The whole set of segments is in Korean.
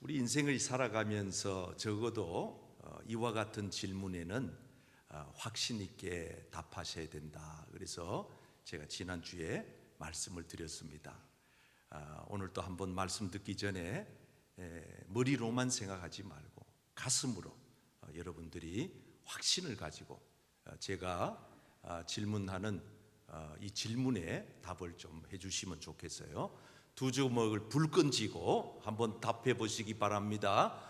우리 인생을 살아가면서 적어도 이와 같은 질문에는 확신 있게 답하셔야 된다. 그래서 제가 지난주에 말씀을 드렸습니다. 오늘 또 한번 말씀 듣기 전에 머리로만 생각하지 말고 가슴으로 여러분들이 확신을 가지고 제가 질문하는 이 질문에 답을 좀 해주시면 좋겠어요. 두 주먹을 불끈 쥐고 한번 답해 보시기 바랍니다.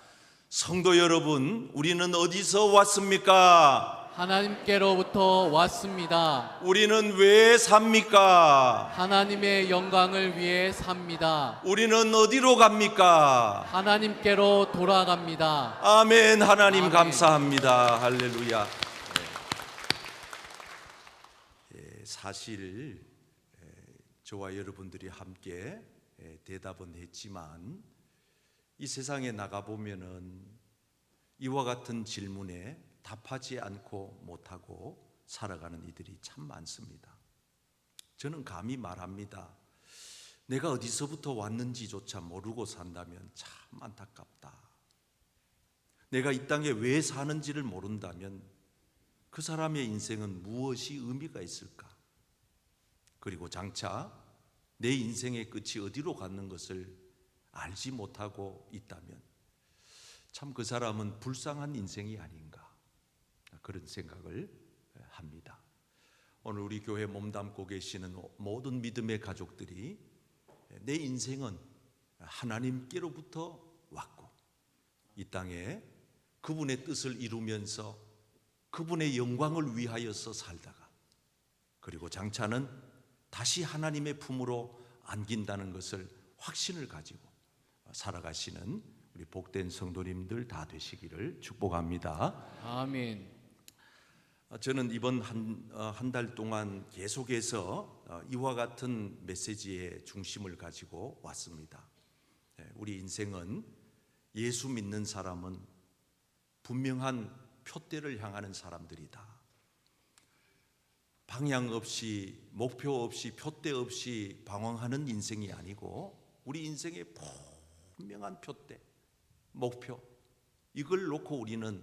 성도 여러분, 우리는 어디서 왔습니까? 하나님께로부터 왔습니다. 우리는 왜 삽니까? 하나님의 영광을 위해 삽니다. 우리는 어디로 갑니까? 하나님께로 돌아갑니다. 아멘. 하나님 아멘. 감사합니다. 할렐루야. 사실 저와 여러분들이 함께 대답은 했지만 이 세상에 나가보면은 이와 같은 질문에 답하지 않고 못하고 살아가는 이들이 참 많습니다. 저는 감히 말합니다. 내가 어디서부터 왔는지조차 모르고 산다면 참 안타깝다. 내가 이 땅에 왜 사는지를 모른다면 그 사람의 인생은 무엇이 의미가 있을까? 그리고 장차 내 인생의 끝이 어디로 가는 것을 알지 못하고 있다면 참 그 사람은 불쌍한 인생이 아닌가, 그런 생각을 합니다. 오늘 우리 교회 몸담고 계시는 모든 믿음의 가족들이 내 인생은 하나님께로부터 왔고 이 땅에 그분의 뜻을 이루면서 그분의 영광을 위하여서 살다가 그리고 장차는 다시 하나님의 품으로 안긴다는 것을 확신을 가지고 살아가시는 우리 복된 성도님들 다 되시기를 축복합니다. 아멘. 저는 이번 한 달 동안 계속해서 이와 같은 메시지의 중심을 가지고 왔습니다. 우리 인생은 예수 믿는 사람은 분명한 표대를 향하는 사람들이다. 방향 없이, 목표 없이, 표대 없이 방황하는 인생이 아니고 우리 인생의 분명한 표대, 목표, 이걸 놓고 우리는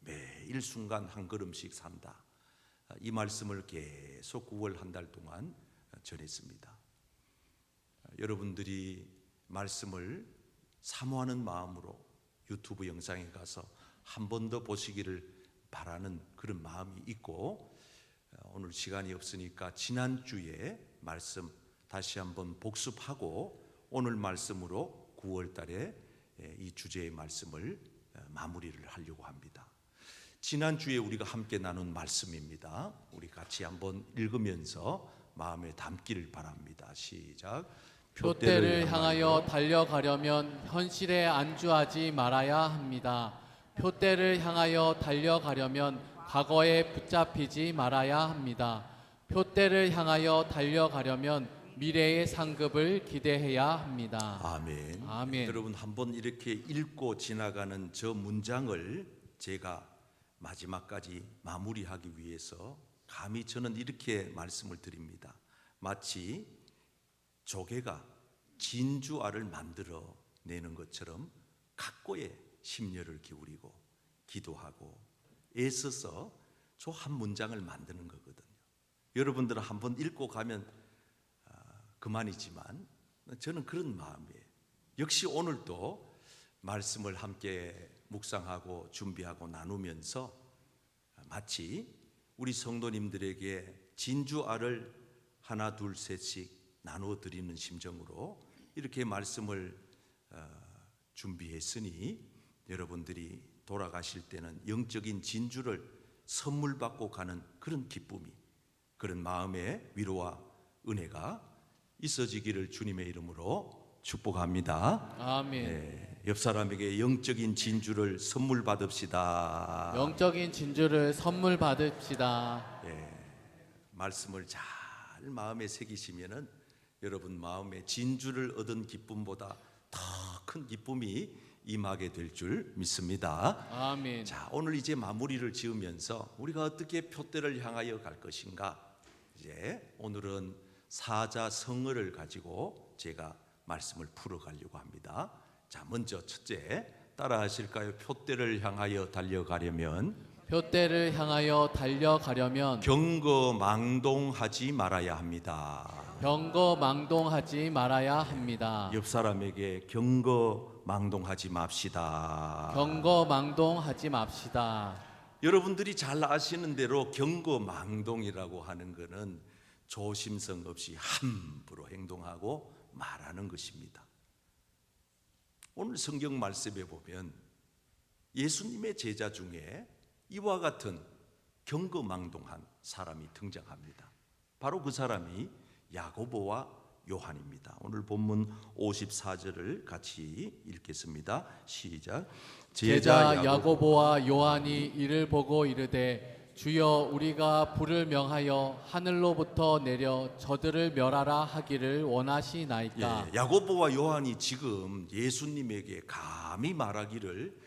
매일 순간 한 걸음씩 산다. 이 말씀을 계속 9월 한 달 동안 전했습니다. 여러분들이 말씀을 사모하는 마음으로 유튜브 영상에 가서 한 번 더 보시기를 바라는 그런 마음이 있고, 오늘 시간이 없으니까 지난주에 말씀 다시 한번 복습하고 오늘 말씀으로 9월 달에 이 주제의 말씀을 마무리를 하려고 합니다. 지난주에 우리가 함께 나눈 말씀입니다. 우리 같이 한번 읽으면서 마음에 담기를 바랍니다. 시작. 표대를 향하여 달려가려면 현실에 안주하지 말아야 합니다. 표대를 향하여 달려가려면 과거에 붙잡히지 말아야 합니다. 표대를 향하여 달려가려면 미래의 상급을 기대해야 합니다. 아멘. 아멘. 여러분 한번 이렇게 읽고 지나가는 저 문장을 제가 마지막까지 마무리하기 위해서 감히 저는 이렇게 말씀을 드립니다. 마치 조개가 진주알을 만들어 내는 것처럼 각고의 심려를 기울이고 기도하고 애써서 저 한 문장을 만드는 거거든요. 여러분들은 한번 읽고 가면 그만이지만 저는 그런 마음이에요. 역시 오늘도 말씀을 함께 묵상하고 준비하고 나누면서 마치 우리 성도님들에게 진주알을 하나 둘 셋씩 나누어 드리는 심정으로 이렇게 말씀을 준비했으니 여러분들이 돌아가실 때는 영적인 진주를 선물 받고 가는 그런 기쁨이, 그런 마음의 위로와 은혜가 있어지기를 주님의 이름으로 축복합니다. 아멘. 옆 사람에게 영적인 진주를 선물 받읍시다. 영적인 진주를 선물 받읍시다. 말씀을 잘 마음에 새기시면은 여러분 마음에 진주를 얻은 기쁨보다 더 큰 기쁨이 임하게 될 줄 믿습니다. 아멘. 자, 오늘 이제 마무리를 지으면서 우리가 어떻게 표대를 향하여 갈 것인가? 이제 오늘은 사자성어를 가지고 제가 말씀을 풀어가려고 합니다. 자, 먼저 첫째 따라 하실까요? 표대를 향하여 달려가려면 표대를 향하여 달려가려면 경거망동하지 말아야 합니다. 경거망동하지 말아야 합니다. 옆 사람에게 경거망동하지 맙시다. 경거망동하지 맙시다. 여러분들이 잘 아시는 대로 경거망동이라고 하는 것은 조심성 없이 함부로 행동하고 말하는 것입니다. 오늘 성경 말씀에 보면 예수님의 제자 중에 이와 같은 경거망동한 사람이 등장합니다. 바로 그 사람이 야고보와 요한입니다. 오늘 본문 54절을 같이 읽겠습니다. 시작. 제자 야고보와 요한이 이를 보고 이르되 주여 우리가 불을 명하여 하늘로부터 내려 저들을 멸하라 하기를 원하시나이까. 야고보와 요한이 지금 예수님에게 감히 말하기를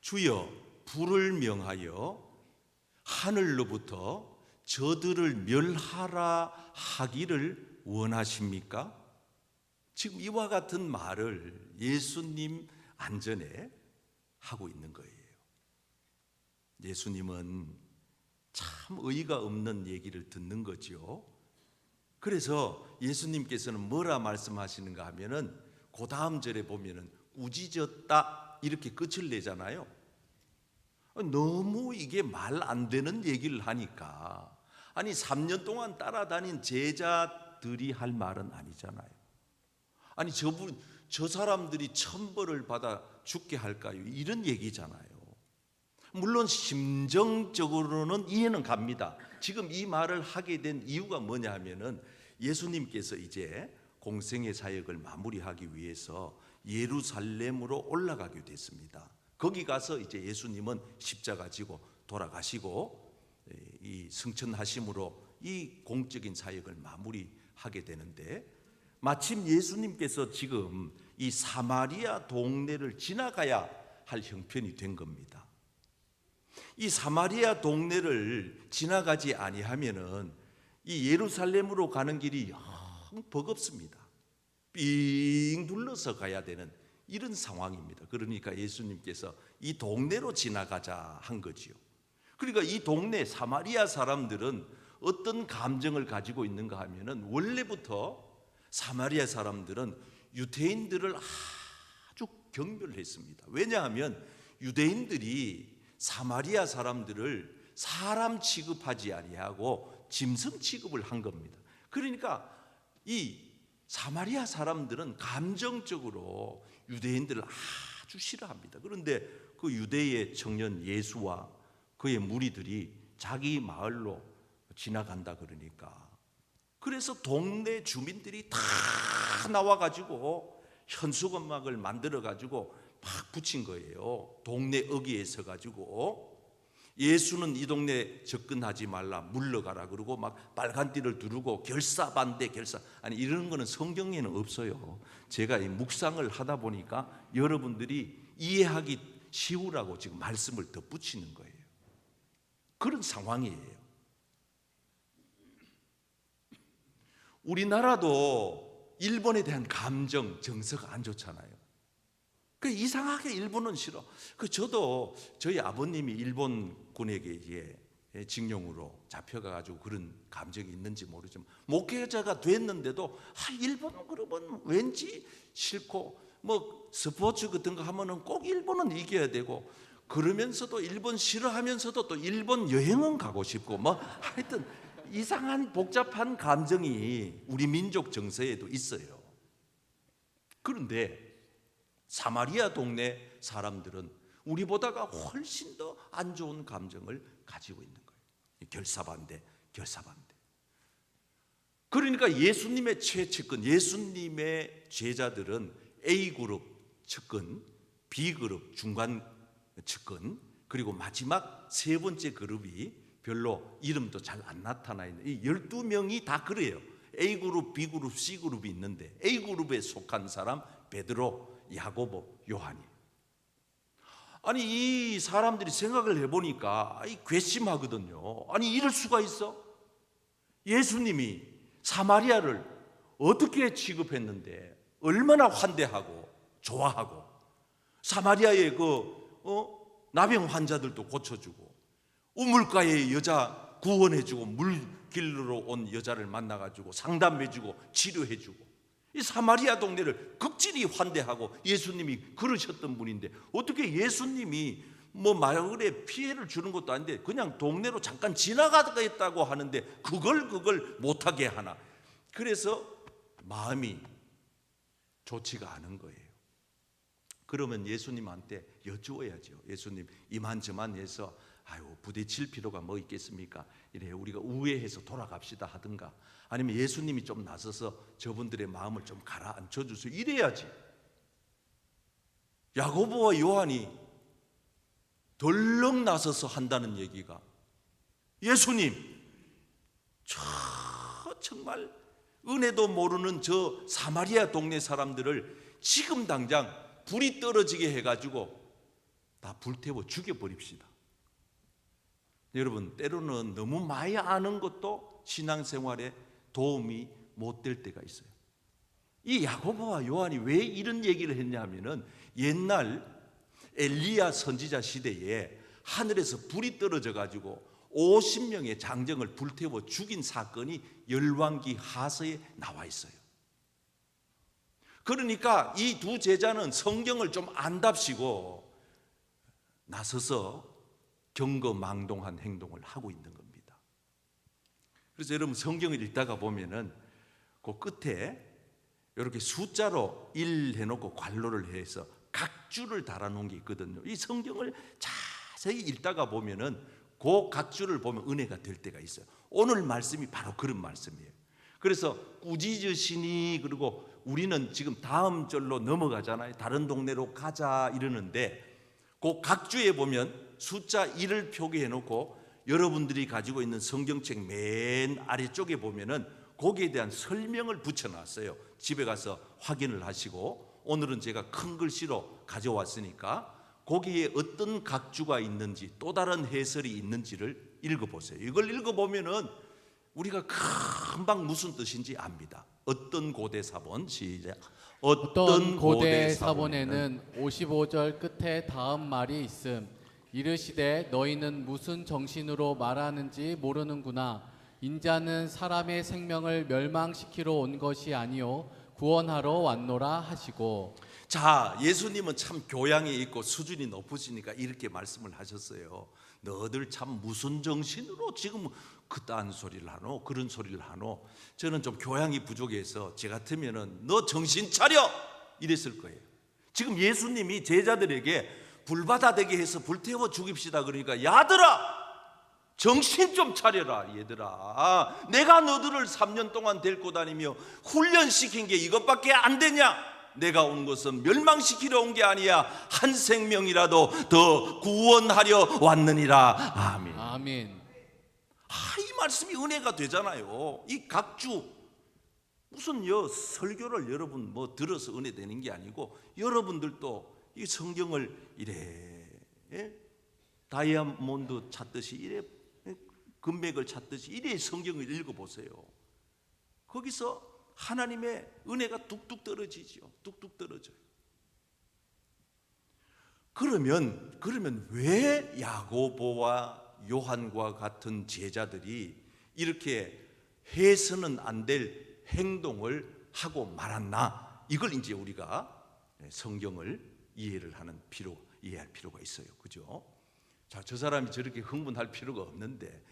주여 불을 명하여 하늘로부터 저들을 멸하라 하기를 원하십니까? 지금 이와 같은 말을 예수님 안전에 하고 있는 거예요. 예수님은 참 의의가 없는 얘기를 듣는 거죠. 그래서 예수님께서는 뭐라 말씀하시는가 하면은 그 다음 절에 보면은 꾸짖었다 이렇게 끝을 내잖아요. 너무 이게 말 안 되는 얘기를 하니까, 아니 3년 동안 따라다닌 제자들이 할 말은 아니잖아요. 아니 저 사람들이 천벌을 받아 죽게 할까요? 이런 얘기잖아요. 물론 심정적으로는 이해는 갑니다. 지금 이 말을 하게 된 이유가 뭐냐 하면은 예수님께서 이제 공생의 사역을 마무리하기 위해서 예루살렘으로 올라가게 됐습니다. 거기 가서 이제 예수님은 십자가 지고 돌아가시고 이 승천하심으로 이 공적인 사역을 마무리하게 되는데, 마침 예수님께서 지금 이 사마리아 동네를 지나가야 할 형편이 된 겁니다. 이 사마리아 동네를 지나가지 아니하면은 이 예루살렘으로 가는 길이 영 버겁습니다. 삥 둘러서 가야 되는 이런 상황입니다. 그러니까 예수님께서 이 동네로 지나가자 한 거지요. 그러니까 이 동네 사마리아 사람들은 어떤 감정을 가지고 있는가 하면은 원래부터 사마리아 사람들은 유대인들을 아주 경멸했습니다. 왜냐하면 유대인들이 사마리아 사람들을 사람 취급하지 아니하고 짐승 취급을 한 겁니다. 그러니까 이 사마리아 사람들은 감정적으로 유대인들을 아주 싫어합니다. 그런데 그 유대의 청년 예수와 그의 무리들이 자기 마을로 지나간다 그러니까, 그래서 동네 주민들이 다 나와가지고 현수건막을 만들어가지고 막 붙인 거예요. 동네 어귀에 서가지고 예수는 이 동네 접근하지 말라, 물러가라 그러고 막 빨간 띠를 두르고 결사반대 결사, 아니 이런 거는 성경에는 없어요. 제가 이 묵상을 하다 보니까 여러분들이 이해하기 쉬우라고 지금 말씀을 덧붙이는 거예요. 그런 상황이에요. 우리나라도 일본에 대한 감정, 정서가 안 좋잖아요. 그 이상하게 일본은 싫어. 저도 저희 아버님이 일본군에게 징용으로 잡혀가지고 그런 감정이 있는지 모르지만 목회자가 됐는데도 일본은 그러면 왠지 싫고, 뭐 스포츠 같은 거 하면은 꼭 일본은 이겨야 되고, 그러면서도 일본 싫어하면서도 또 일본 여행은 가고 싶고, 뭐 하여튼 이상한 복잡한 감정이 우리 민족 정서에도 있어요. 그런데 사마리아 동네 사람들은 우리보다가 훨씬 더 안 좋은 감정을 가지고 있는 거예요. 결사반대. 그러니까 예수님의 최측근, 예수님의 제자들은 A그룹 측근, B그룹 중간 측근, 그리고 마지막 세 번째 그룹이 별로 이름도 잘 안 나타나 있는 이 12명이 다 그래요. A그룹, B그룹, C그룹이 있는데 A그룹에 속한 사람 베드로, 야고보, 요한이. 아니 이 사람들이 생각을 해보니까 괘씸하거든요. 아니 이럴 수가 있어? 예수님이 사마리아를 어떻게 취급했는데 얼마나 환대하고 좋아하고, 사마리아의 나병 환자들도 고쳐주고, 우물가의 여자 구원해주고, 물길로 온 여자를 만나가지고 상담해주고 치료해주고, 이 사마리아 동네를 극진히 환대하고 예수님이 그러셨던 분인데, 어떻게 예수님이 마을에 피해를 주는 것도 아닌데 그냥 동네로 잠깐 지나가겠다고 하는데 그걸 못하게 하나. 그래서 마음이 좋지가 않은 거예요. 그러면 예수님한테 여쭈어야죠. 예수님, 이만저만 해서 부딪힐 필요가 뭐 있겠습니까? 이래 우리가 우회해서 돌아갑시다 하든가, 아니면 예수님이 좀 나서서 저분들의 마음을 좀 가라앉혀 주세요, 이래야지. 야고보와 요한이 덜렁 나서서 한다는 얘기가, 예수님, 정말 은혜도 모르는 저 사마리아 동네 사람들을 지금 당장 불이 떨어지게 해가지고 다 불태워 죽여버립시다. 여러분, 때로는 너무 많이 아는 것도 신앙생활에 도움이 못 될 때가 있어요. 이 야고보와 요한이 왜 이런 얘기를 했냐면은, 옛날 엘리야 선지자 시대에 하늘에서 불이 떨어져 가지고 50명의 장정을 불태워 죽인 사건이 열왕기 하서에 나와 있어요. 그러니까 이 두 제자는 성경을 좀 안답시고 나서서 경거망동한 행동을 하고 있는 겁니다. 그래서 여러분, 성경을 읽다가 보면은 그 끝에 이렇게 숫자로 1 해놓고 괄호를 해서 각주를 달아놓은 게 있거든요. 이 성경을 자세히 읽다가 보면은 그 각주를 보면 은혜가 될 때가 있어요. 오늘 말씀이 바로 그런 말씀이에요. 그래서 꾸짖으시니, 그리고 우리는 지금 다음 절로 넘어가잖아요. 다른 동네로 가자 이러는데, 그 각주에 보면 숫자 1을 표기해 놓고 여러분들이 가지고 있는 성경책 맨 아래쪽에 보면은 거기에 대한 설명을 붙여놨어요. 집에 가서 확인을 하시고, 오늘은 제가 큰 글씨로 가져왔으니까 거기에 어떤 각주가 있는지, 또 다른 해설이 있는지를 읽어보세요. 이걸 읽어보면은 우리가 금방 무슨 뜻인지 압니다. 어떤 고대 사본, 시작. 어떤 고대 사본에는 55절 끝에 다음 말이 있음. 이르시되 너희는 무슨 정신으로 말하는지 모르는구나. 인자는 사람의 생명을 멸망시키러 온 것이 아니요 구원하러 왔노라 하시고. 자, 예수님은 참 교양이 있고 수준이 높으시니까 이렇게 말씀을 하셨어요. 너희들 참 무슨 정신으로 지금 그딴 소리를 하노, 그런 소리를 하노. 저는 좀 교양이 부족해서 제 같으면은 너 정신 차려 이랬을 거예요. 지금 예수님이 제자들에게 불바다 되게 해서 불태워 죽입시다 그러니까, 야들아 정신 좀 차려라 얘들아. 내가 너들을 3년 동안 데리고 다니며 훈련시킨 게 이것밖에 안 되냐? 내가 온 것은 멸망시키러 온 게 아니야, 한 생명이라도 더 구원하려 왔느니라. 아멘. 아멘. 이 말씀이 은혜가 되잖아요. 이 각주, 무슨 설교를 여러분 들어서 은혜 되는 게 아니고, 여러분들도 이 성경을 이래 다이아몬드 찾듯이, 이래 금맥을 찾듯이 이래 성경을 읽어보세요. 거기서 하나님의 은혜가 뚝뚝 떨어지죠. 뚝뚝 떨어져요. 그러면 왜 야고보와 요한과 같은 제자들이 이렇게 해서는 안 될 행동을 하고 말았나? 이걸 이제 우리가 성경을 이해할 필요가 있어요. 그죠? 자, 저 사람이 저렇게 흥분할 필요가 없는데,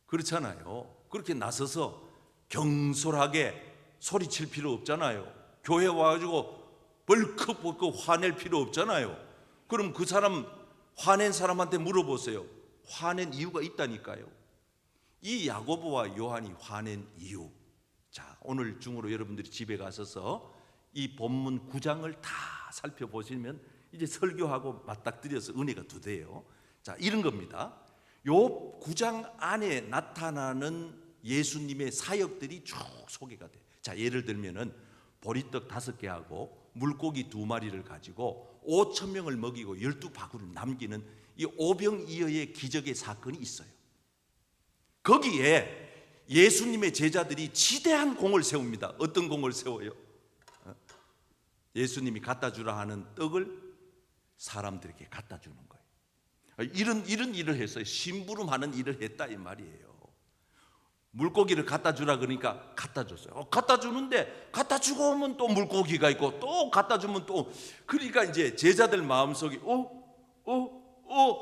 그렇잖아요. 그렇게 나서서 경솔하게 소리칠 필요 없잖아요. 교회 와가지고 벌컥벌컥 화낼 필요 없잖아요. 그럼 그 사람, 화낸 사람한테 물어보세요. 화낸 이유가 있다니까요. 이 야고보와 요한이 화낸 이유, 자, 오늘 중으로 여러분들이 집에 가셔서 이 본문 9장을 다 살펴보시면 이제 설교하고 맞닥뜨려서 은혜가 두 돼요. 자, 이런 겁니다. 요 9장 안에 나타나는 예수님의 사역들이 쭉 소개가 돼. 자, 예를 들면은 보리떡 5개하고 물고기 2마리를 가지고 5,000명을 먹이고 12바구니를 남기는 이 오병이어의 기적의 사건이 있어요. 거기에 예수님의 제자들이 지대한 공을 세웁니다. 어떤 공을 세워요? 예수님이 갖다 주라 하는 떡을 사람들에게 갖다 주는 거예요. 이런 일을 했어요. 심부름하는 일을 했다 이 말이에요. 물고기를 갖다 주라 그러니까 갖다 줬어요. 갖다 주는데 갖다 주고 오면 또 물고기가 있고 또 갖다 주면 또, 그러니까 이제 제자들 마음속에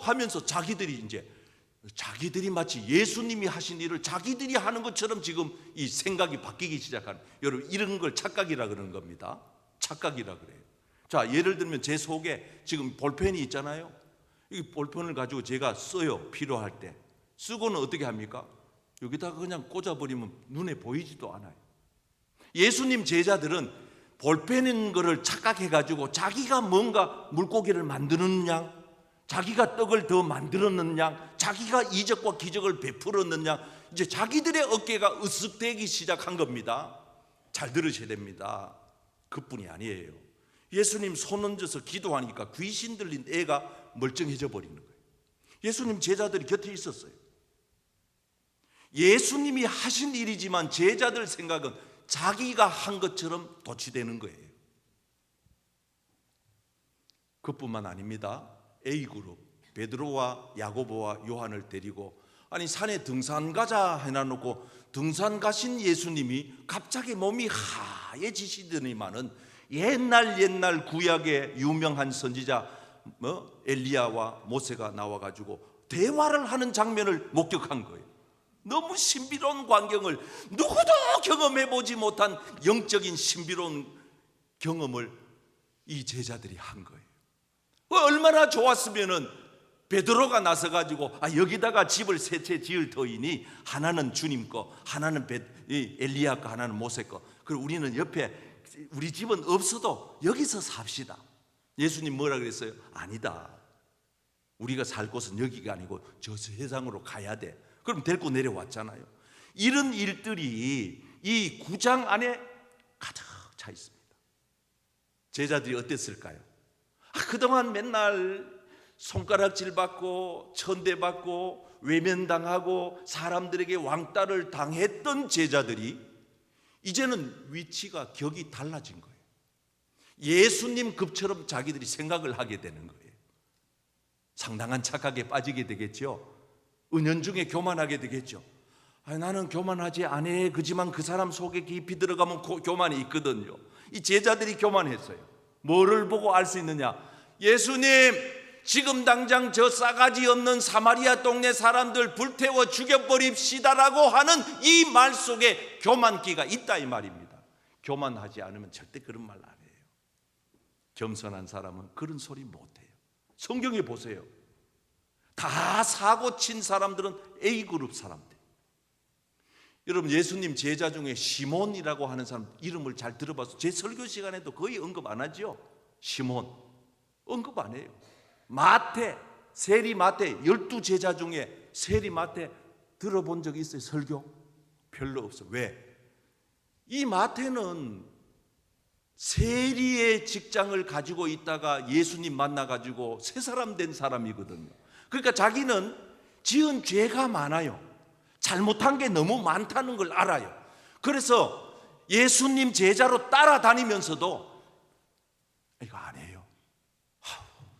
하면서 자기들이 마치 예수님이 하신 일을 자기들이 하는 것처럼 지금 이 생각이 바뀌기 시작하는, 여러분 이런 걸 착각이라 그러는 겁니다. 착각이라 그래요. 자, 예를 들면 제 속에 지금 볼펜이 있잖아요. 이 볼펜을 가지고 제가 써요. 필요할 때 쓰고는 어떻게 합니까? 여기다가 그냥 꽂아버리면 눈에 보이지도 않아요. 예수님 제자들은 볼펜인 거를 착각해가지고 자기가 뭔가 물고기를 만드는 양, 자기가 떡을 더 만들었는 양, 자기가 이적과 기적을 베풀었는 양, 이제 자기들의 어깨가 으쓱대기 시작한 겁니다. 잘 들으셔야 됩니다. 그뿐이 아니에요. 예수님 손 얹어서 기도하니까 귀신 들린 애가 멀쩡해져 버리는 거예요. 예수님 제자들이 곁에 있었어요. 예수님이 하신 일이지만 제자들 생각은 자기가 한 것처럼 도취되는 거예요. 그뿐만 아닙니다. A그룹 베드로와 야고보와 요한을 데리고 산에 등산 가자 해놔놓고 등산 가신 예수님이 갑자기 몸이 하얘지시더니만은 옛날 구약의 유명한 선지자 엘리야와 모세가 나와가지고 대화를 하는 장면을 목격한 거예요. 너무 신비로운 광경을, 누구도 경험해보지 못한 영적인 신비로운 경험을 이 제자들이 한 거예요. 얼마나 좋았으면은 베드로가 나서가지고 여기다가 집을 세 채 지을 터이니 하나는 주님 거, 하나는 엘리야 거, 하나는 모세 거, 그리고 우리는 옆에, 우리 집은 없어도 여기서 삽시다. 예수님 뭐라 그랬어요? 아니다, 우리가 살 곳은 여기가 아니고 저 세상으로 가야 돼. 그럼 데리고 내려왔잖아요. 이런 일들이 이 9장 안에 가득 차 있습니다. 제자들이 어땠을까요? 그동안 맨날 손가락질 받고 천대받고 외면당하고 사람들에게 왕따를 당했던 제자들이 이제는 위치가 격이 달라진 거예요. 예수님 급처럼 자기들이 생각을 하게 되는 거예요. 상당한 착각에 빠지게 되겠죠. 은연중에 교만하게 되겠죠. 나는 교만하지 않아. 그지만 그 사람 속에 깊이 들어가면 교만이 있거든요. 이 제자들이 교만했어요. 뭐를 보고 알 수 있느냐? 예수님, 지금 당장 저 싸가지 없는 사마리아 동네 사람들 불태워 죽여버립시다라고 하는 이 말 속에 교만기가 있다 이 말입니다. 교만하지 않으면 절대 그런 말 안 해요. 겸손한 사람은 그런 소리 못해요. 성경에 보세요. 다 사고 친 사람들은 A그룹 사람들. 여러분, 예수님 제자 중에 시몬이라고 하는 사람 이름을 잘 들어봐서 제 설교 시간에도 거의 언급 안 하죠. 시몬 언급 안 해요. 마태, 세리 마태, 12제자 중에 세리 마태 들어본 적 있어요? 설교? 별로 없어. 왜? 이 마태는 세리의 직장을 가지고 있다가 예수님 만나가지고 새 사람 된 사람이거든요. 그러니까 자기는 지은 죄가 많아요. 잘못한 게 너무 많다는 걸 알아요. 그래서 예수님 제자로 따라다니면서도 이거 안 해요.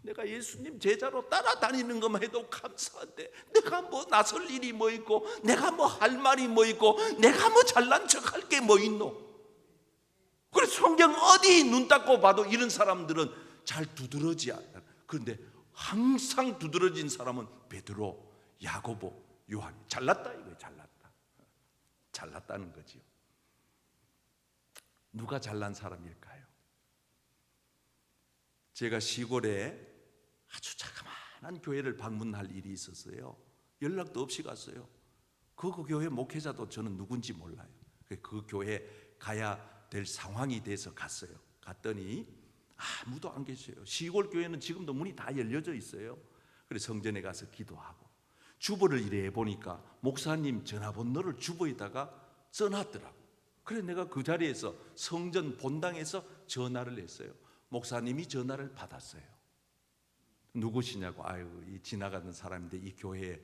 내가 예수님 제자로 따라다니는 것만 해도 감사한데 내가 뭐 나설 일이 뭐 있고 내가 뭐 할 말이 뭐 있고 내가 뭐 잘난 척할 게 뭐 있노. 그래서 성경 어디 눈 닦고 봐도 이런 사람들은 잘 두드러지지 않아. 그런데 항상 두드러진 사람은 베드로, 야고보, 요한이. 잘났다 이거예요. 잘났다는 거지요. 누가 잘난 사람일까요? 제가 시골에 아주 자그마한 교회를 방문할 일이 있었어요. 연락도 없이 갔어요. 그 교회 목회자도 저는 누군지 몰라요. 그 교회 가야 될 상황이 돼서 갔어요. 갔더니 아무도 안 계세요. 시골 교회는 지금도 문이 다 열려져 있어요. 그래서 성전에 가서 기도하고 주보를 이래 보니까 목사님 전화번호를 주보에다가 써놨더라고. 그래 내가 그 자리에서 성전 본당에서 전화를 했어요. 목사님이 전화를 받았어요. 누구시냐고. 이 지나가는 사람인데 이 교회에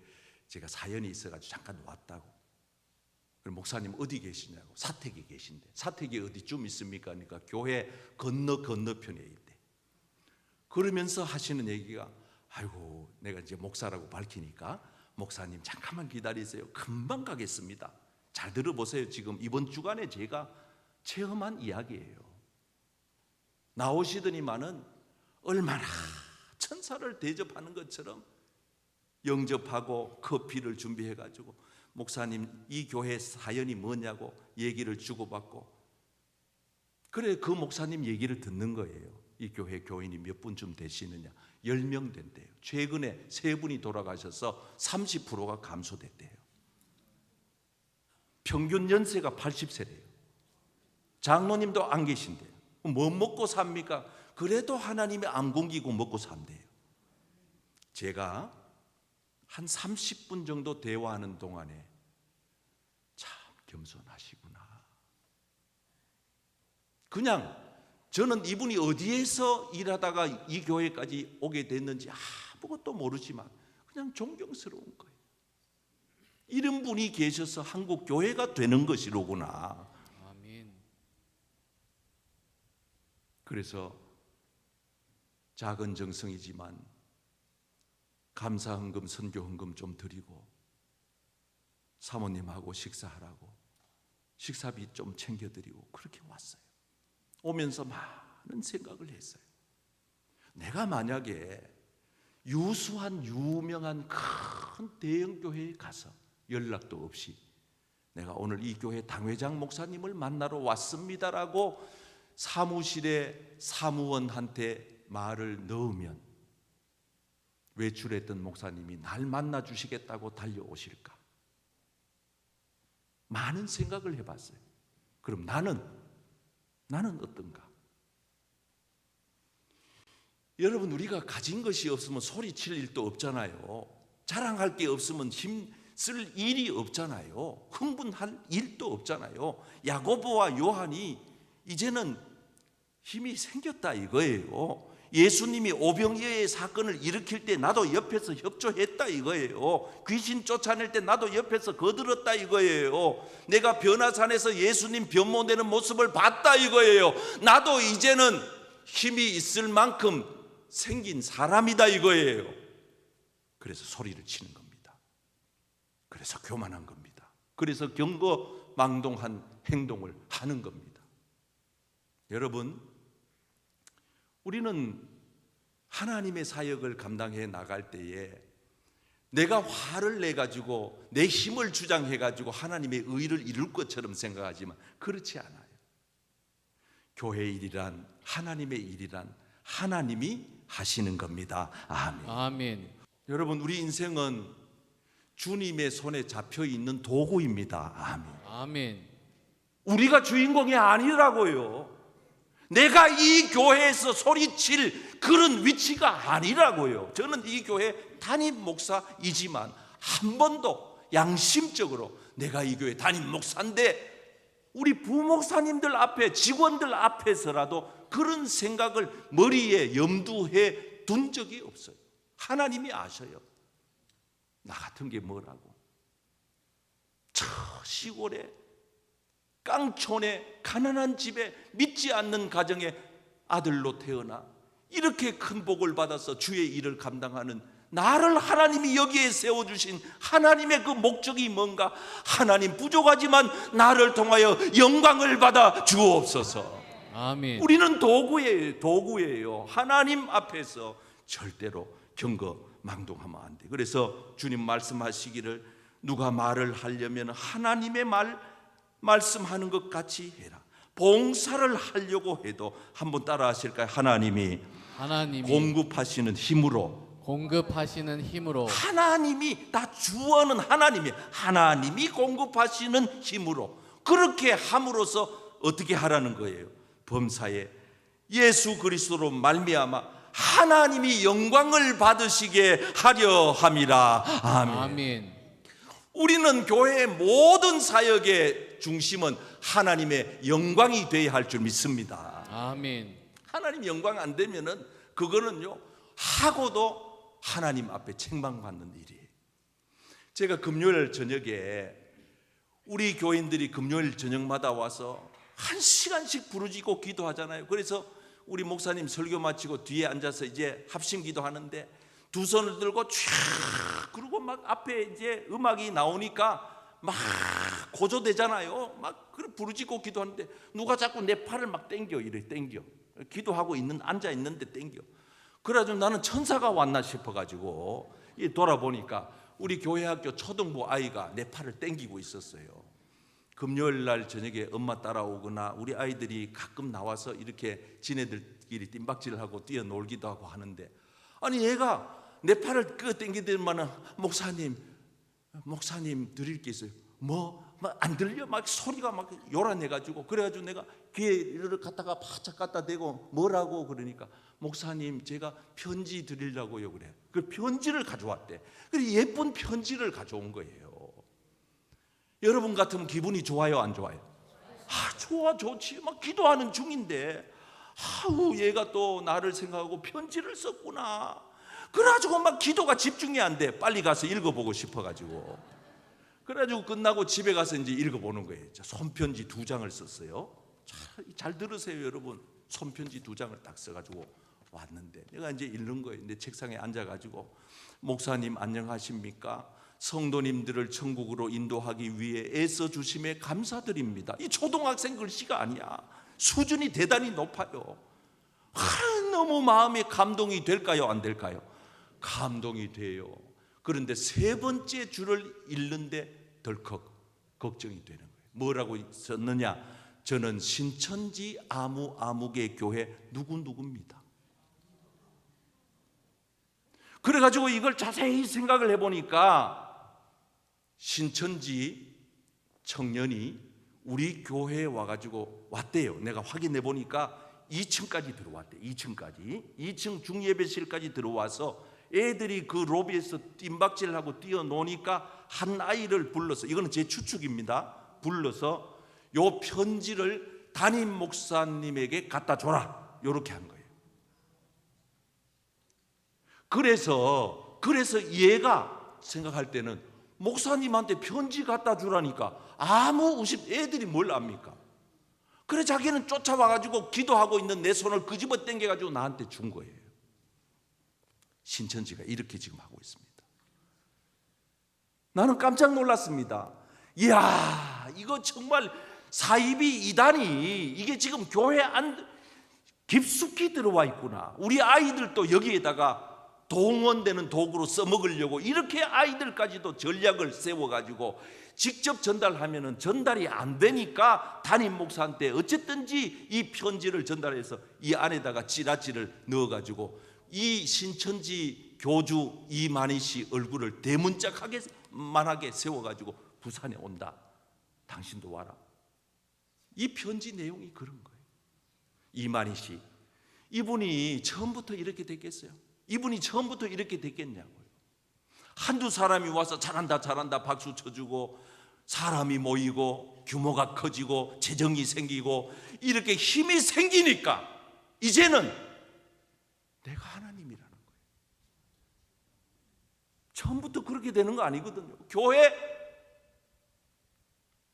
제가 사연이 있어가지고 잠깐 왔다고. 그럼 목사님 어디 계시냐고. 사택에 계신데. 사택이 어디쯤 있습니까? 그러니까 교회 건너편에 있대. 그러면서 하시는 얘기가, 아이고 내가 이제 목사라고 밝히니까 목사님 잠깐만 기다리세요. 금방 가겠습니다. 잘 들어보세요. 지금 이번 주간에 제가 체험한 이야기예요. 나오시더니만은 얼마나 천사를 대접하는 것처럼 영접하고 커피를 준비해가지고, 목사님 이 교회 사연이 뭐냐고 얘기를 주고받고, 그래 그 목사님 얘기를 듣는 거예요. 이 교회 교인이 몇 분쯤 되시느냐. 10명 된대요. 최근에 3분이 돌아가셔서 30%가 감소됐대요. 평균 연세가 80세래요. 장로님도 안 계신대요. 뭐 먹고 삽니까? 그래도 하나님이 안 굶기고 먹고 산대요. 제가 한 30분 정도 대화하는 동안에 참 겸손하시구나. 그냥 저는 이분이 어디에서 일하다가 이 교회까지 오게 됐는지 아무것도 모르지만 그냥 존경스러운 거예요. 이런 분이 계셔서 한국 교회가 되는 것이로구나. 아멘. 그래서 작은 정성이지만 감사헌금, 선교헌금 좀 드리고 사모님하고 식사하라고 식사비 좀 챙겨드리고 그렇게 왔어요. 오면서 많은 생각을 했어요. 내가 만약에 유수한 유명한 큰 대형 교회에 가서 연락도 없이 내가 오늘 이 교회 당회장 목사님을 만나러 왔습니다라고 사무실에 사무원한테 말을 넣으면 외출했던 목사님이 날 만나 주시겠다고 달려오실까? 많은 생각을 해봤어요. 그럼 나는 어떤가? 여러분, 우리가 가진 것이 없으면 소리칠 일도 없잖아요. 자랑할 게 없으면 힘쓸 일이 없잖아요. 흥분할 일도 없잖아요. 야고보와 요한이 이제는 힘이 생겼다 이거예요. 예수님이 오병이어의 사건을 일으킬 때 나도 옆에서 협조했다 이거예요. 귀신 쫓아낼 때 나도 옆에서 거들었다 이거예요. 내가 변화산에서 예수님 변모되는 모습을 봤다 이거예요. 나도 이제는 힘이 있을 만큼 생긴 사람이다 이거예요. 그래서 소리를 치는 겁니다. 그래서 교만한 겁니다. 그래서 경거망동한 행동을 하는 겁니다. 여러분, 우리는 하나님의 사역을 감당해 나갈 때에 내가 화를 내가지고 내 힘을 주장해가지고 하나님의 의를 이룰 것처럼 생각하지만 그렇지 않아요. 교회 일이란, 하나님의 일이란 하나님이 하시는 겁니다. 아멘. 아멘. 여러분, 우리 인생은 주님의 손에 잡혀 있는 도구입니다. 아멘. 아멘. 우리가 주인공이 아니라고요. 내가 이 교회에서 소리칠 그런 위치가 아니라고요. 저는 이 교회 담임 목사이지만 한 번도 양심적으로 내가 이 교회 담임 목사인데 우리 부목사님들 앞에, 직원들 앞에서라도 그런 생각을 머리에 염두해 둔 적이 없어요. 하나님이 아셔요. 나 같은 게 뭐라고. 저 시골에 깡촌에 가난한 집에 믿지 않는 가정의 아들로 태어나 이렇게 큰 복을 받아서 주의 일을 감당하는 나를 하나님이 여기에 세워주신 하나님의 그 목적이 뭔가. 하나님, 부족하지만 나를 통하여 영광을 받아 주옵소서. 아멘. 우리는 도구예요. 하나님 앞에서 절대로 경거망동하면 안 돼. 그래서 주님 말씀하시기를 누가 말을 하려면 하나님의 말씀하는 것 같이 해라. 봉사를 하려고 해도 한번 따라 하실까요? 하나님이 공급하시는 힘으로, 하나님이 다 주어는 하나님이 공급하시는 힘으로, 그렇게 함으로써 어떻게 하라는 거예요? 범사에 예수 그리스도로 말미암아 하나님이 영광을 받으시게 하려 함이라. 아멘. 아멘. 우리는 교회의 모든 사역의 중심은 하나님의 영광이 되어야 할 줄 믿습니다. 아멘. 하나님 영광 안 되면은 그거는요, 하고도 하나님 앞에 책망받는 일이에요. 제가 금요일 저녁에 우리 교인들이 금요일 저녁마다 와서 1시간씩 부르짖고 기도하잖아요. 그래서 우리 목사님 설교 마치고 뒤에 앉아서 이제 합심 기도하는데 두 손을 들고 촤 그리고 막 앞에 이제 음악이 나오니까 막 고조되잖아요. 막 그래 부르짖고 기도하는데 누가 자꾸 내 팔을 막 당겨 이래 당겨. 기도하고 앉아 있는데 당겨. 그래가지고 나는 천사가 왔나 싶어가지고 돌아보니까 우리 교회 학교 초등부 아이가 내 팔을 당기고 있었어요. 금요일 날 저녁에 엄마 따라오거나 우리 아이들이 가끔 나와서 이렇게 지네들끼리 뜀박질하고 뛰어놀기도 하고 하는데 아니 얘가 내 팔을 당기더만은 목사님 드릴 게 있어요. 뭐 안 들려? 막 소리가 막 요란해가지고 그래가지고 내가 귀에를 갖다가 바짝 갖다 대고 뭐라고 그러니까 목사님 제가 편지 드리려고요 그래. 그 편지를 가져왔대. 그래 예쁜 편지를 가져온 거예요. 여러분 같으면 기분이 좋아요 안 좋아요? 좋지. 막 기도하는 중인데 얘가 또 나를 생각하고 편지를 썼구나. 그래가지고 막 기도가 집중이 안 돼. 빨리 가서 읽어보고 싶어가지고. 그래가지고 끝나고 집에 가서 이제 읽어보는 거예요. 손편지 2장을 썼어요. 잘 들으세요 여러분. 손편지 2장을 딱 써가지고 왔는데 내가 이제 읽는 거예요. 내 책상에 앉아가지고 목사님 안녕하십니까? 성도님들을 천국으로 인도하기 위해 애써 주심에 감사드립니다. 이 초등학생 글씨가 아니야. 수준이 대단히 높아요. 너무 마음에 감동이 될까요 안 될까요? 감동이 돼요. 그런데 3번째 줄을 읽는데 덜컥 걱정이 되는 거예요. 뭐라고 썼느냐? 저는 신천지 아무개 교회 누구입니다. 그래가지고 이걸 자세히 생각을 해보니까 신천지 청년이 우리 교회에 와가지고 왔대요. 내가 확인해 보니까 2층까지 들어왔대. 2층 중예배실까지 들어와서 애들이 그 로비에서 뜀박질하고 뛰어노니까 한 아이를 불러서, 이거는 제 추측입니다, 불러서 요 편지를 담임 목사님에게 갖다 줘라, 요렇게 한 거예요. 그래서 얘가 생각할 때는 목사님한테 편지 갖다 주라니까 아무 의심, 애들이 뭘 압니까? 그래 자기는 쫓아와가지고 기도하고 있는 내 손을 끄집어 당겨가지고 나한테 준 거예요. 신천지가 이렇게 지금 하고 있습니다. 나는 깜짝 놀랐습니다. 이야, 이거 정말 사이비 이단이 이게 지금 교회 안 깊숙이 들어와 있구나. 우리 아이들도 여기에다가 동원되는 도구로 써먹으려고 이렇게 아이들까지도 전략을 세워가지고 직접 전달하면은 전달이 안 되니까 담임 목사한테 어쨌든지 이 편지를 전달해서 이 안에다가 찌라찌를 넣어가지고 이 신천지 교주 이만희 씨 얼굴을 대문짝하게만하게 세워가지고 부산에 온다. 당신도 와라. 이 편지 내용이 그런 거예요. 이만희 씨, 이분이 처음부터 이렇게 됐겠어요? 이분이 처음부터 이렇게 됐겠냐고요. 한두 사람이 와서 잘한다 박수 쳐주고 사람이 모이고 규모가 커지고 재정이 생기고 이렇게 힘이 생기니까 이제는 내가 하나님이라는 거예요. 처음부터 그렇게 되는 거 아니거든요. 교회,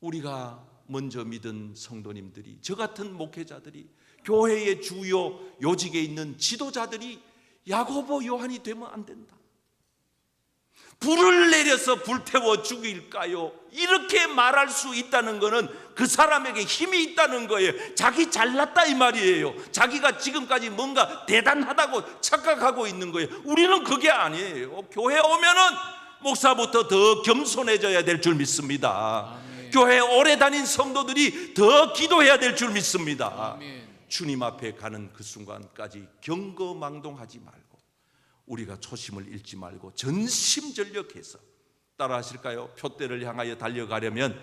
우리가 먼저 믿은 성도님들이, 저 같은 목회자들이, 교회의 주요 요직에 있는 지도자들이 야고보 요한이 되면 안 된다. 불을 내려서 불태워 죽일까요? 이렇게 말할 수 있다는 것은 그 사람에게 힘이 있다는 거예요. 자기 잘났다 이 말이에요. 자기가 지금까지 뭔가 대단하다고 착각하고 있는 거예요. 우리는 그게 아니에요. 교회 오면은 목사부터 더 겸손해져야 될 줄 믿습니다. 아멘. 교회 오래 다닌 성도들이 더 기도해야 될 줄 믿습니다. 아멘. 주님 앞에 가는 그 순간까지 경거망동하지 말고 우리가 초심을 잃지 말고 전심전력해서, 따라 하실까요? 표대를 향하여 달려가려면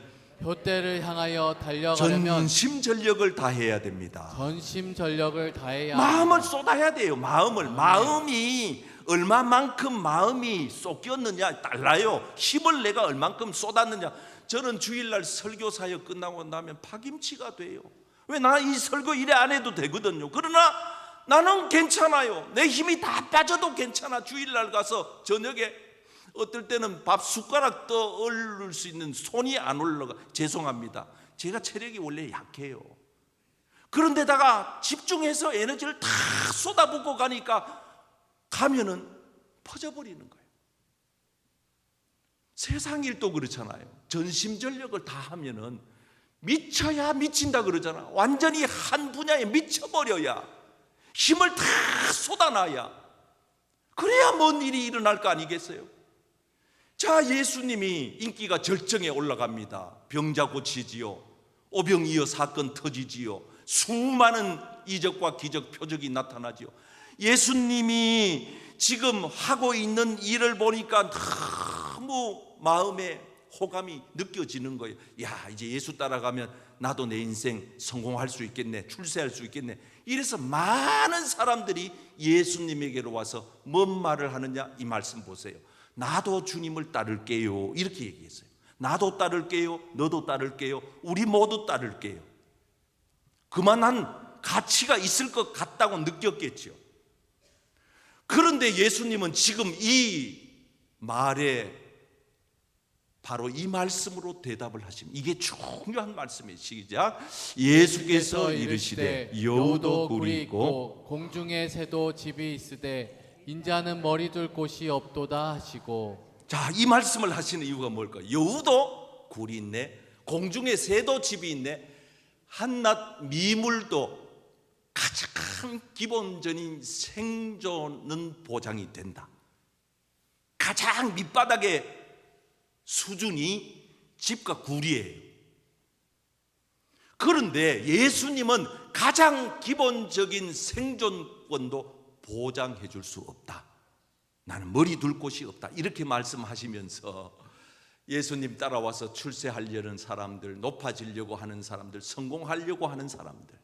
전심전력을 다해야 됩니다. 전심전력을 다해야 마음을 쏟아야 돼요. 마음이 얼마만큼 마음이 쏟겼느냐 달라요. 힘을 내가 얼만큼 쏟았느냐. 저는 주일날 설교 사역 끝나고 나면 파김치가 돼요. 왜? 나 이 설교 일에 안 해도 되거든요. 그러나 나는 괜찮아요. 내 힘이 다 빠져도 괜찮아. 주일날 가서 저녁에 어떨 때는 밥 숟가락 떠올릴 수 있는 손이 안 올라가. 죄송합니다. 제가 체력이 원래 약해요. 그런데다가 집중해서 에너지를 다 쏟아붓고 가면은 퍼져버리는 거예요. 세상 일도 그렇잖아요. 전심전력을 다 하면은 미쳐야 미친다 그러잖아. 완전히 한 분야에 미쳐버려야, 힘을 다 쏟아놔야, 그래야 뭔 일이 일어날 거 아니겠어요? 자, 예수님이 인기가 절정에 올라갑니다. 병자 고치지요, 오병이어 사건 터지지요, 수많은 이적과 기적 표적이 나타나지요. 예수님이 지금 하고 있는 일을 보니까 너무 마음에 호감이 느껴지는 거예요. 야, 이제 예수 따라가면 나도 내 인생 성공할 수 있겠네, 출세할 수 있겠네. 이래서 많은 사람들이 예수님에게로 와서 뭔 말을 하느냐, 이 말씀 보세요. 나도 주님을 따를게요, 이렇게 얘기했어요. 나도 따를게요, 너도 따를게요, 우리 모두 따를게요. 그만한 가치가 있을 것 같다고 느꼈겠죠. 그런데 예수님은 지금 이 말에 바로 이 말씀으로 대답을 하십니다. 이게 중요한 말씀이에요. 시작. 예수께서 이르시되 여우도 굴이 있고 공중에 새도 집이 있으되 인자는 머리 둘 곳이 없도다 하시고. 자, 이 말씀을 하시는 이유가 뭘까요? 여우도 굴이 있네, 공중에 새도 집이 있네, 한낱 미물도 가장 기본적인 생존은 보장이 된다. 가장 밑바닥의 수준이 집과 굴이에요. 그런데 예수님은 가장 기본적인 생존권도 보장해 줄 수 없다. 나는 머리 둘 곳이 없다. 이렇게 말씀하시면서 예수님 따라와서 출세하려는 사람들, 높아지려고 하는 사람들, 성공하려고 하는 사람들,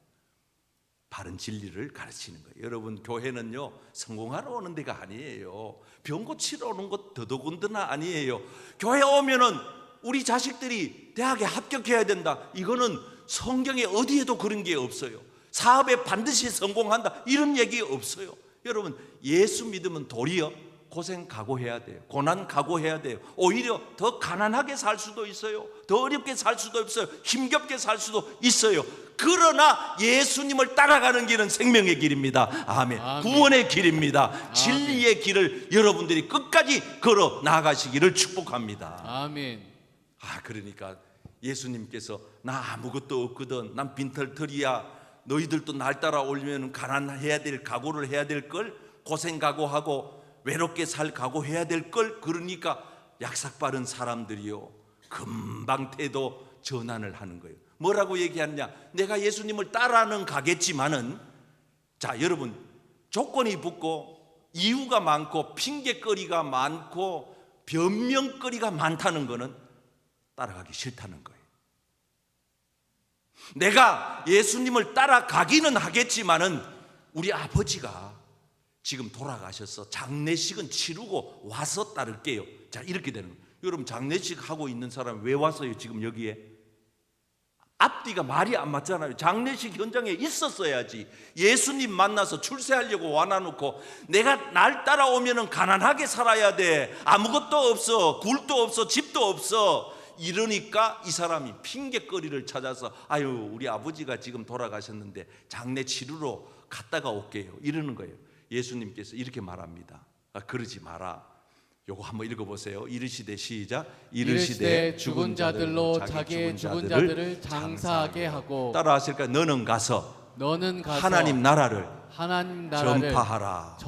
바른 진리를 가르치는 거예요. 여러분, 교회는요 성공하러 오는 데가 아니에요. 병 고치러 오는 것 더더군다나 아니에요. 교회 오면은 우리 자식들이 대학에 합격해야 된다, 이거는 성경에 어디에도 그런 게 없어요. 사업에 반드시 성공한다, 이런 얘기 없어요. 여러분, 예수 믿으면 도리어 고생 각오해야 돼요. 고난 각오해야 돼요. 오히려 더 가난하게 살 수도 있어요. 더 어렵게 살 수도 있어요. 힘겹게 살 수도 있어요. 그러나 예수님을 따라가는 길은 생명의 길입니다. 아멘. 아멘. 구원의 길입니다. 진리의 길을 여러분들이 끝까지 걸어 나가시기를 축복합니다. 아멘. 그러니까 예수님께서 나 아무것도 없거든, 난 빈털터리야, 너희들도 날 따라오려면 가난해야 될 각오를 해야 될 걸, 고생 각오하고 외롭게 살 각오해야 될 걸. 그러니까 약삭빠른 사람들이요 금방 태도 전환을 하는 거예요. 뭐라고 얘기하느냐, 내가 예수님을 따라는 가겠지만은, 자 여러분, 조건이 붙고 이유가 많고 핑계거리가 많고 변명거리가 많다는 거는 따라가기 싫다는 거예요. 내가 예수님을 따라가기는 하겠지만은 우리 아버지가 지금 돌아가셔서 장례식은 치르고 와서 따를게요. 자, 이렇게 되는 거예요. 여러분, 장례식 하고 있는 사람 왜 왔어요? 지금 여기에 앞뒤가 말이 안 맞잖아요. 장례식 현장에 있었어야지. 예수님 만나서 출세하려고 와놔놓고 내가 날 따라오면은 가난하게 살아야 돼, 아무것도 없어, 굴도 없어, 집도 없어, 이러니까 이 사람이 핑계거리를 찾아서 아유, 우리 아버지가 지금 돌아가셨는데 장례 치르러 갔다가 올게요, 이러는 거예요. 예수님께서 이렇게 말합니다. 그러지 마라. 요거 한번 읽어보세요. 이르시되, 시작. 이르시되 죽은 자들로 자기의 죽은 자들을 장사하게 하고. 따라 하실까요? 너는 가서 하나님 나라를 전파하라.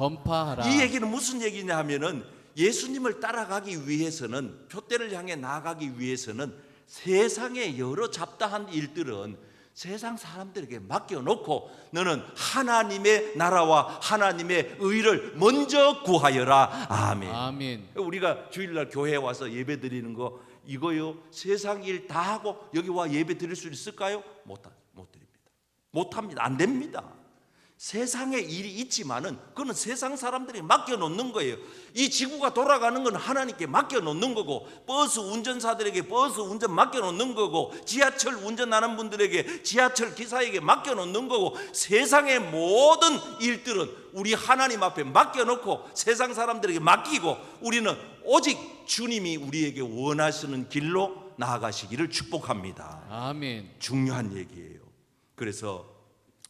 이 얘기는 무슨 얘기냐 하면은, 예수님을 따라가기 위해서는, 표대를 향해 나아가기 위해서는 세상의 여러 잡다한 일들은 세상 사람들에게 맡겨놓고 너는 하나님의 나라와 하나님의 의를 먼저 구하여라. 아멘. 아멘. 우리가 주일날 교회에 와서 예배 드리는 거 이거요, 세상 일 다 하고 여기 와 예배 드릴 수 있을까요? 못 드립니다. 못합니다. 안 됩니다. 세상에 일이 있지만은 그건 세상 사람들이 맡겨놓는 거예요. 이 지구가 돌아가는 건 하나님께 맡겨놓는 거고, 버스 운전사들에게 버스 운전 맡겨놓는 거고, 지하철 운전하는 분들에게 지하철 기사에게 맡겨놓는 거고, 세상의 모든 일들은 우리 하나님 앞에 맡겨놓고 세상 사람들에게 맡기고, 우리는 오직 주님이 우리에게 원하시는 길로 나아가시기를 축복합니다. 아멘. 중요한 얘기예요. 그래서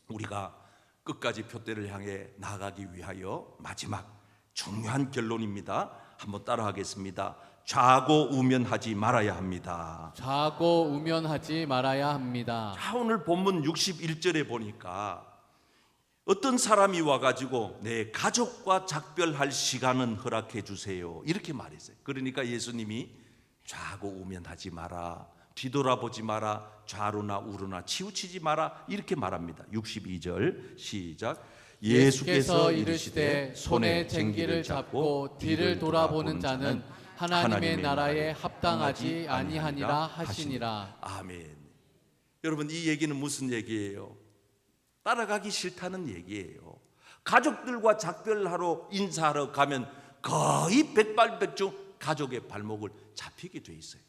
우리가 끝까지 표대를 향해 나아가기 위하여 마지막 중요한 결론입니다. 한번 따라하겠습니다. 좌고 우면하지 말아야 합니다. 좌고 우면하지 말아야 합니다. 자, 오늘 본문 61절에 보니까 어떤 사람이 와가지고 내 가족과 작별할 시간은 허락해 주세요, 이렇게 말했어요. 그러니까 예수님이 좌고 우면하지 마라, 뒤돌아보지 마라, 좌로나 우로나 치우치지 마라, 이렇게 말합니다. 62절 시작. 예수께서 이르시되 손에 쟁기를 잡고 뒤를 돌아보는 자는 하나님의 나라에 합당하지 아니하니라 하시니라. 아멘. 여러분, 이 얘기는 무슨 얘기예요? 따라가기 싫다는 얘기예요. 가족들과 작별하러 인사하러 가면 거의 백발백중 가족의 발목을 잡히게 돼 있어요.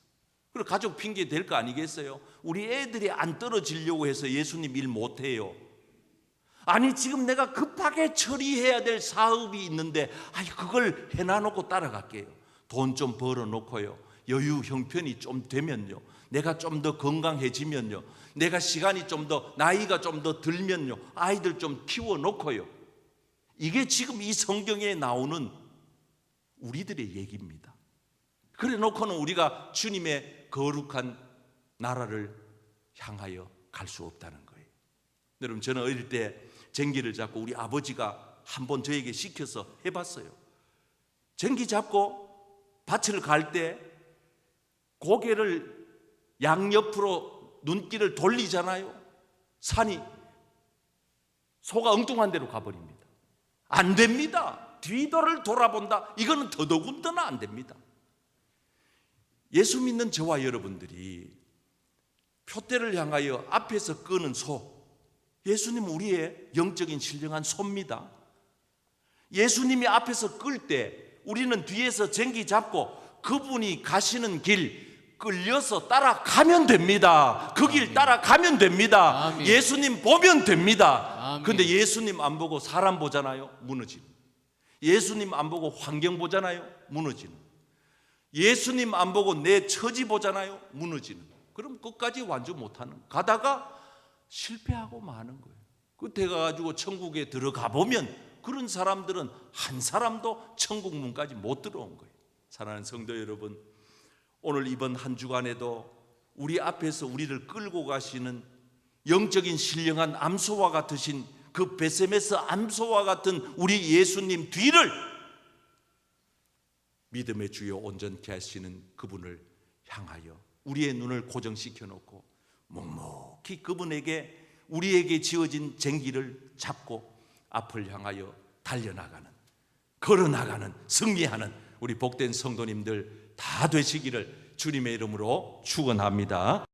그리고 가족 핑계 될 거 아니겠어요? 우리 애들이 안 떨어지려고 해서 예수님 일 못해요. 아니, 지금 내가 급하게 처리해야 될 사업이 있는데 그걸 해놔놓고 따라갈게요. 돈 좀 벌어놓고요, 여유 형편이 좀 되면요, 내가 좀 더 건강해지면요, 내가 시간이 좀 더, 나이가 좀 더 들면요, 아이들 좀 키워놓고요. 이게 지금 이 성경에 나오는 우리들의 얘기입니다. 그래 놓고는 우리가 주님의 거룩한 나라를 향하여 갈 수 없다는 거예요. 여러분, 저는 어릴 때 쟁기를 잡고 우리 아버지가 한번 저에게 시켜서 해봤어요. 쟁기 잡고 밭을 갈 때 고개를 양옆으로 눈길을 돌리잖아요. 산이 소가 엉뚱한 데로 가버립니다. 안 됩니다. 뒤를 돌아본다, 이거는 더더군다나 안 됩니다. 예수 믿는 저와 여러분들이 표대를 향하여 앞에서 끄는 소, 예수님은 우리의 영적인 신령한 소입니다. 예수님이 앞에서 끌 때 우리는 뒤에서 쟁기 잡고 그분이 가시는 길 끌려서 따라가면 됩니다. 그 길 따라가면 됩니다. 아멘. 예수님 보면 됩니다. 아멘. 그런데 예수님 안 보고 사람 보잖아요, 무너지는. 예수님 안 보고 환경 보잖아요, 무너지는. 예수님 안 보고 내 처지 보잖아요, 무너지는. 그럼 끝까지 완주 못하는, 가다가 실패하고 마는 거예요. 그때 가가지고 천국에 들어가 보면 그런 사람들은 한 사람도 천국 문까지 못 들어온 거예요. 사랑하는 성도 여러분, 오늘 이번 한 주간에도 우리 앞에서 우리를 끌고 가시는 영적인 신령한 암소와 같으신 그 베세메스 암소와 같은 우리 예수님 뒤를 믿음의 주요 온전케 하시는 그분을 향하여 우리의 눈을 고정시켜 놓고 묵묵히 그분에게, 우리에게 지어진 쟁기를 잡고 앞을 향하여 달려나가는, 걸어나가는, 승리하는 우리 복된 성도님들 다 되시기를 주님의 이름으로 축원합니다.